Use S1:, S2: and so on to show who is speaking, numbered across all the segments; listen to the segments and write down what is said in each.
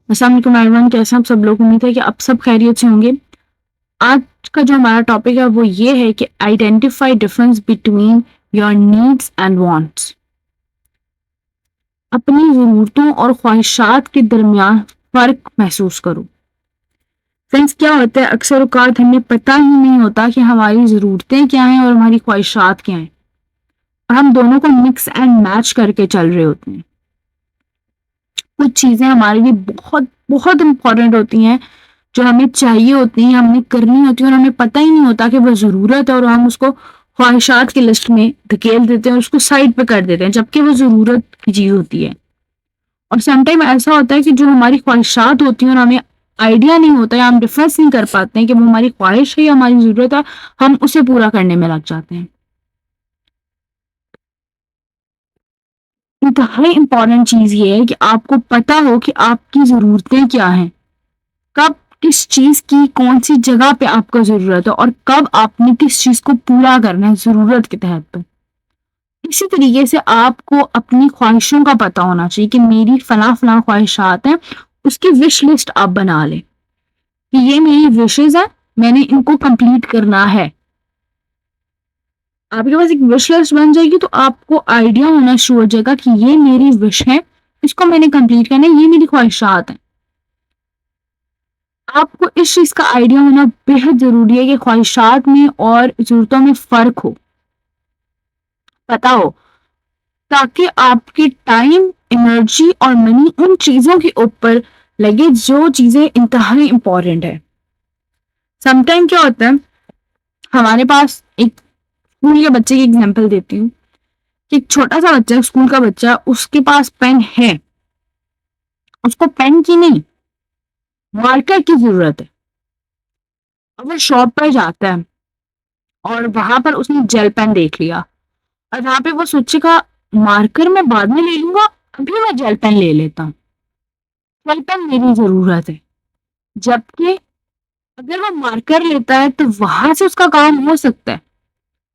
S1: अस्सलाम वालेकुम एवरीवन, कैसे हैं आप सब लोग। उम्मीद है कि आप सब खैरियत से होंगे। आज का जो हमारा टॉपिक है वो ये है कि identify difference between your needs and wants. अपनी ज़रूरतों और ख्वाहिशात के दरमियान फ़र्क महसूस करो। फ्रेंड्स, क्या होता है अक्सर औकात हमें पता ही नहीं होता कि हमारी ज़रूरतें क्या हैं और हमारी ख्वाहिशात क्या हैं, और हम दोनों को मिक्स एंड मैच करके चल रहे होते हैं। कुछ चीज़ें हमारे लिए बहुत बहुत इंपॉर्टेंट होती हैं, जो हमें चाहिए होती हैं, हमने करनी होती है, और हमें पता ही नहीं होता कि वो ज़रूरत है, और हम उसको ख्वाहिशात की लिस्ट में धकेल देते हैं और उसको साइड पे कर देते हैं, जबकि वो ज़रूरत की चीज़ होती है। और समटाइम ऐसा होता है कि जो हमारी ख्वाहिशात होती हैं और हमें आइडिया नहीं होता, या हम डिफरेंस नहीं कर पाते हैं कि वो हमारी ख्वाहिश है या हमारी ज़रूरत है, हम उसे पूरा करने में लग जाते हैं। इंतहाई इंपॉर्टेंट चीज़ ये है कि आपको पता हो कि आपकी ज़रूरतें क्या हैं, कब किस चीज की कौन सी जगह पे आपको जरूरत है, और कब आपने किस चीज को पूरा करना है जरूरत के तहत पे। इसी तरीके से आपको अपनी ख्वाहिशों का पता होना चाहिए कि मेरी फला फला ख्वाहिशात हैं, उसकी विश लिस्ट आप बना लें कि ये मेरी विशेज है, मैंने इनको कंप्लीट करना है। आपके पास एक विश लिस्ट बन जाएगी तो आपको आइडिया होना शुरू हो जाएगा कि ये मेरी विश है, इसको मैंने कंप्लीट करना है, ये मेरी ख्वाहिशात हैं। आपको इस चीज का आइडिया होना बेहद जरूरी है कि ख्वाहिशात में और जरूरतों में फर्क हो, पता हो, ताकि आपके टाइम, एनर्जी और मनी उन चीजों के ऊपर लगे जो चीजें इंतहाई इंपॉर्टेंट है। समटाइम क्या होता है, हमारे पास एक स्कूल के बच्चे की एग्जांपल देती हूँ कि एक छोटा सा बच्चा, स्कूल का बच्चा, उसके पास पेन है, उसको पेन की नहीं, मार्कर की जरूरत है। अब वो शॉप पर जाता है और वहां पर उसने जेल पेन देख लिया, और वहां पे वो सोचेगा मार्कर मैं बाद में ले लूंगा, अभी मैं जेल पेन ले लेता हूँ, जेल पेन मेरी जरूरत है। जबकि अगर वो मार्कर लेता है तो वहां से उसका काम हो सकता है।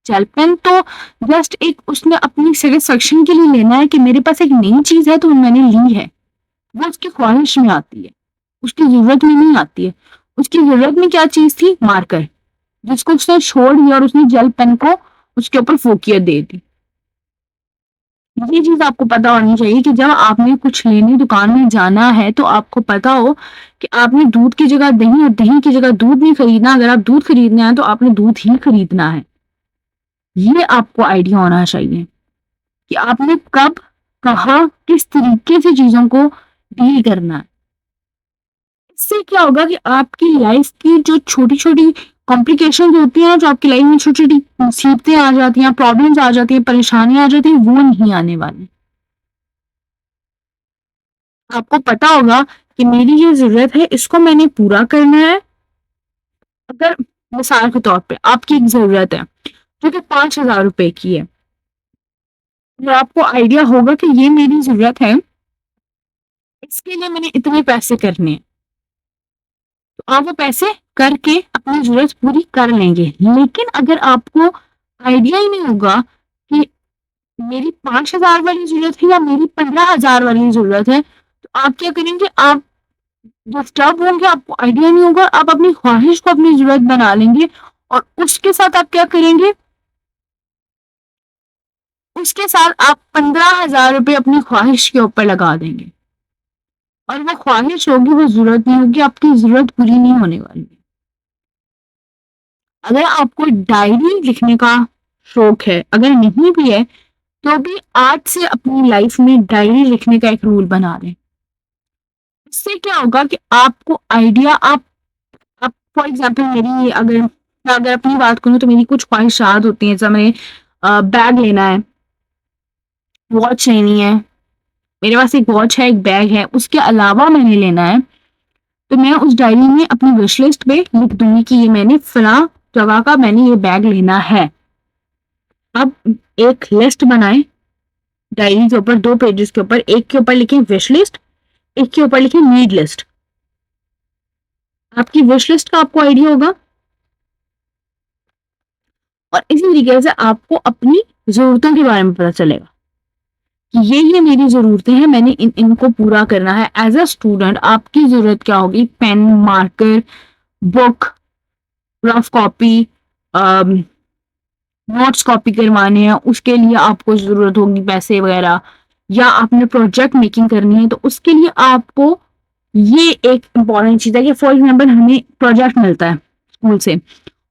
S1: जेल पेन तो जस्ट एक उसने अपनी सेटिस्फेक्शन के लिए लेना है कि मेरे पास एक नई चीज है तो मैंने ली है, वो उसकी ख्वाहिश में आती है, उसकी जरूरत में नहीं आती है। उसकी जरूरत में क्या चीज थी? मार्कर, जिसको उसने छोड़ दिया और उसने जेल पेन को उसके ऊपर फोकियत दे दी। ये चीज आपको पता होनी चाहिए कि जब आपने कुछ लेने दुकान में जाना है तो आपको पता हो कि आपने दूध की जगह दही और दही की जगह दूध नहीं खरीदना। अगर आप दूध खरीदना है तो आपने दूध ही खरीदना है। ये आपको आइडिया होना चाहिए कि आपने कब, कहाँ, किस तरीके से चीजों को डील करना है। इससे क्या होगा कि आपकी लाइफ की जो छोटी छोटी कॉम्प्लिकेशन होती है ना, जो आपकी लाइफ में छोटी छोटी मुसीबतें आ जाती हैं, प्रॉब्लम्स आ जाती हैं, परेशानियां आ जाती हैं, वो नहीं आने वाली। आपको पता होगा कि मेरी ये ज़रूरत है, इसको मैंने पूरा करना है। अगर मिसाल के तौर पे आपकी एक ज़रूरत है जो कि 5,000 रुपए की है, और आपको आइडिया होगा कि ये मेरी ज़रूरत है, इसके लिए मैंने इतने पैसे करने हैं, तो आप वो पैसे करके अपनी ज़रूरत पूरी कर लेंगे। लेकिन अगर आपको आइडिया ही नहीं होगा कि मेरी 5,000 वाली ज़रूरत है या मेरी 15,000 वाली ज़रूरत है, तो आप क्या करेंगे? आप डिस्टर्ब होंगे, आपको आइडिया नहीं होगा, आप अपनी ख्वाहिश को अपनी जरूरत बना लेंगे, और उसके साथ आप क्या करेंगे? उसके साथ आप 15,000 रुपए अपनी ख्वाहिश के ऊपर लगा देंगे, और वो ख्वाहिश होगी, वो जरूरत नहीं होगी, आपकी जरूरत पूरी नहीं होने वाली है। अगर आपको डायरी लिखने का शौक है, अगर नहीं भी है, तो भी आज से अपनी लाइफ में डायरी लिखने का एक रूल बना लें। इससे क्या होगा कि आपको आइडिया, आप फॉर एग्जाम्पल, मेरी अगर मैं अगर अपनी बात करूँ तो मेरी कुछ ख्वाहिशात होती हैं। जैसे मैंने बैग लेना है, वॉच लेनी है, मेरे पास एक वॉच है, एक बैग है, उसके अलावा मैंने लेना है, तो मैं उस डायरी में अपनी विश लिस्ट पे लिख दूंगी कि ये मैंने फला जगह का मैंने ये बैग लेना है। अब एक लिस्ट बनाएं डायरी के ऊपर, 2 पेजेस के ऊपर, एक के ऊपर लिखें विश लिस्ट, एक के ऊपर लिखें नीड लिस्ट। आपकी विश लिस्ट का आपको आइडिया होगा, और इसी तरीके से आपको अपनी जरूरतों के बारे में पता चलेगा कि ये मेरी ज़रूरतें हैं, मैंने इनको पूरा करना है। एज़ अ स्टूडेंट आपकी ज़रूरत क्या होगी? Pen, marker, book, rough copy, notes copy करवाने हैं, उसके लिए आपको ज़रूरत होगी पैसे वगैरह, या आपने प्रोजेक्ट मेकिंग करनी है तो उसके लिए आपको ये एक इम्पॉर्टेंट चीज़ है कि फॉर एग्जाम्पल हमें प्रोजेक्ट मिलता है स्कूल से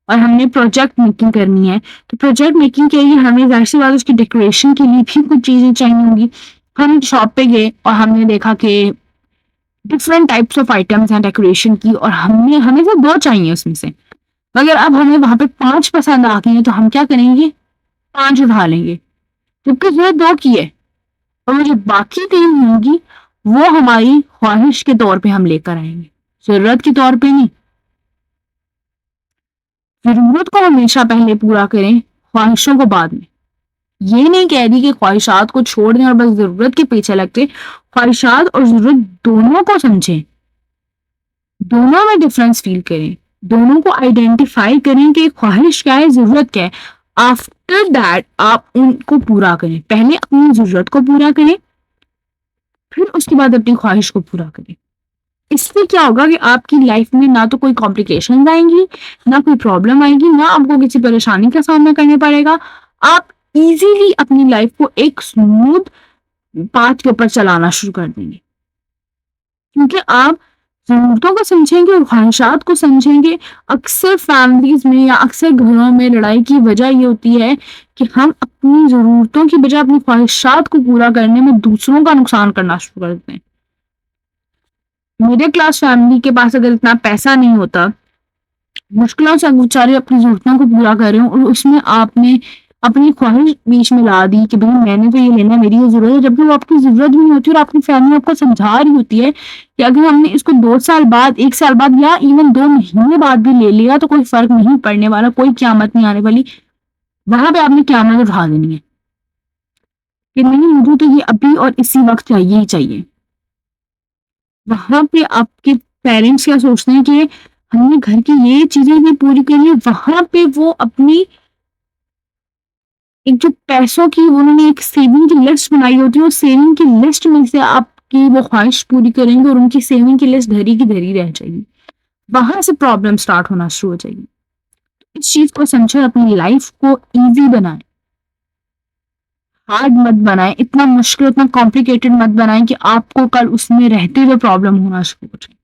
S1: और हमने प्रोजेक्ट मेकिंग करनी है, तो प्रोजेक्ट मेकिंग के लिए हमें ज़ाहिर सी बात उसकी डेकोरेशन के लिए भी कुछ चीज़ें चाहिए होंगी। हम शॉप पे गए और हमने देखा कि डिफरेंट टाइप्स ऑफ आइटम्स हैं डेकोरेशन की और हमें से 2 चाहिए उसमें से। मगर अब हमें वहाँ पे 5 पसंद आ गई हैं तो हम क्या करेंगे? 5 उठा लेंगे, जबकि ज़रूरत 2 की है और वो जो बाकी 3 होंगी वो हमारी ख्वाहिश के तौर पे हम लेकर आएँगे, ज़रूरत के तौर पे नहीं। ज़रूरत को हमेशा पहले पूरा करें, ख्वाहिशों को बाद में। ये नहीं कह रही कि ख्वाहिशात को छोड़ दें और बस ज़रूरत के पीछे लगते, ख्वाहिशात और ज़रूरत दोनों को समझें, दोनों में डिफरेंस फ़ील करें, दोनों को आइडेंटिफ़ाई करें कि ख्वाहिश क्या है, ज़रूरत क्या है। आफ्टर दैट आप उनको पूरा करें। पहले अपनी ज़रूरत को पूरा करें, फिर उसके बाद अपनी ख्वाहिश को पूरा करें। इससे क्या होगा कि आपकी लाइफ में ना तो कोई कॉम्प्लिकेशंस आएँगी, ना कोई प्रॉब्लम आएगी, ना आपको किसी परेशानी का सामना करना पड़ेगा। आप ईज़िली अपनी लाइफ को एक स्मूथ पाथ के ऊपर चलाना शुरू कर देंगे। क्योंकि आप ज़रूरतों को समझेंगे और ख्वाहिशात को समझेंगे। अक्सर फैमिलीज़ में या अक्सर घरों में लड़ाई की वजह ये होती है कि हम अपनी ज़रूरतों की बजाय अपनी ख्वाहिशात को पूरा करने में दूसरों का नुकसान करना शुरू कर देते हैं। मिडिल क्लास फैमिली के पास अगर इतना पैसा नहीं होता, मुश्किलों से बेचारे अपनी ज़रूरतों को पूरा कर रहे हो और उसमें आपने अपनी ख्वाहिश बीच में ला दी कि भई मैंने तो ये लेना है, मेरी ये ज़रूरत है, जबकि वो आपकी ज़रूरत भी नहीं होती और आपकी फैमिली आपको समझा रही होती है कि अगर हमने इसको 2 साल बाद, 1 साल बाद या इवन 2 महीने बाद भी ले लिया तो कोई फ़र्क नहीं पड़ने वाला, कोई क़यामत नहीं आने वाली। वहाँ पे आपने क़यामत उठा देनी है कि नहीं मुझे तो ये अभी और इसी वक़्त चाहिए ही चाहिए। वहाँ पे आपके पेरेंट्स क्या सोचते हैं कि हमने घर की ये चीज़ें भी पूरी करी है, वहाँ पे वो अपनी एक जो पैसों की उन्होंने एक सेविंग की लिस्ट बनाई होती है, उस सेविंग की लिस्ट में से आपकी वो ख्वाहिश पूरी करेंगे और उनकी सेविंग की लिस्ट धरी की धरी रह जाएगी। वहाँ से प्रॉब्लम स्टार्ट होना शुरू हो जाएगी। इस चीज़ को समझें, अपनी लाइफ को ईज़ी बनाएँ, हार्ड मत बनाएँ, इतना मुश्किल, इतना कॉम्प्लिकेटेड मत बनाएँ कि आपको कल उसमें रहते हुए प्रॉब्लम होना शुरू हो जाए।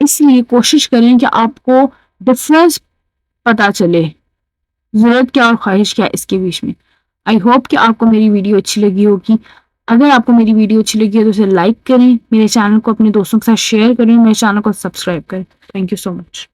S1: इसलिए कोशिश करें कि आपको डिफरेंस पता चले, ज़रूरत क्या और ख्वाहिश क्या है इसके बीच में। आई होप कि आपको मेरी वीडियो अच्छी लगी होगी। अगर आपको मेरी वीडियो अच्छी लगी है तो उसे लाइक करें, मेरे चैनल को अपने दोस्तों के साथ शेयर करें, मेरे चैनल को सब्सक्राइब करें। Thank you so much.